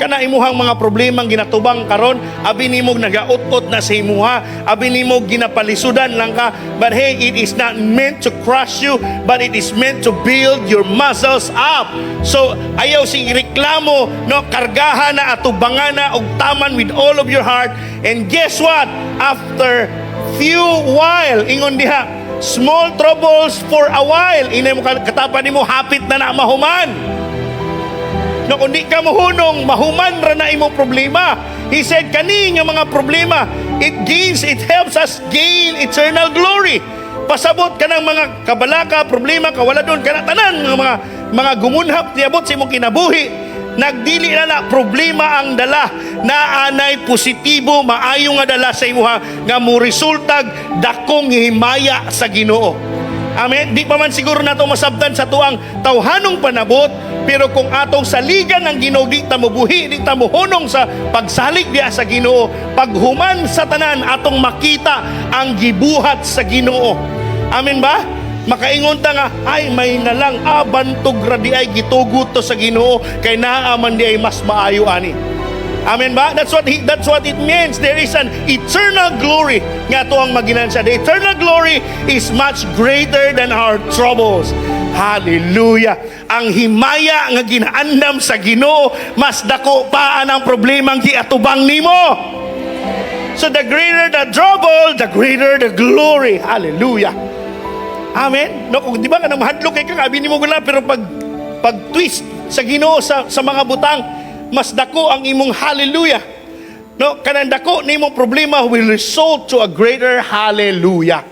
kana imuhang mga problemang ginatubang karon, abi nimo nagaut-ut na sa imuha, abi nimo ginapalisudan lang ka, but hey, it is not meant to crush you, but it is meant to build your muscles up. So ayaw sing reklamo, no, kargahan na, atubangan na og taman with all of your heart. And guess what? After few while, ingon diha, small troubles for a while, inay mo katapan nimo hapit na mahuman. No, kung di ka mahunong, mahuman ra na imo problema. He said, kani nga mga problema, it helps us gain eternal glory. Pasabot ka ng mga kabalaka, problema, kawala doon, kanatanan, mga gumunhap, niabot sa imong kinabuhi. Nagdili na problema ang dala, na anay positibo, maayo nga dala sa imuha, nga mo resultag, dakong himaya sa Ginoo. Amen. Di pa man siguro nato masabtan sa tuang tawhanong panabot, pero kung atong saligan ang Ginoo, di ta mobuhi, di ta mohunong sa pagsalig diha sa Ginoo, paghuman sa tanan atong makita ang gibuhat sa Ginoo. Amen ba? Makaingon ta nga, ay may nalang bantog ra di ay gitugot to sa Ginoo, kay naa man di ay mas maayo ani. Amen ba? That's what it means. There is an eternal glory nga to ang maginansya. The eternal glory is much greater than our troubles. Hallelujah. Ang himaya nga ginaandam sa Ginoo, mas dako pa ang problemang giatubang nimo. So the greater the trouble, the greater the glory. Hallelujah. Amen. No, kung di ba nga mahadlok kay kakabi nimo gula, pero pag twist sa Ginoo sa mga butang, mas dako ang imong hallelujah. No, kanang dako nimong problema will result to a greater hallelujah.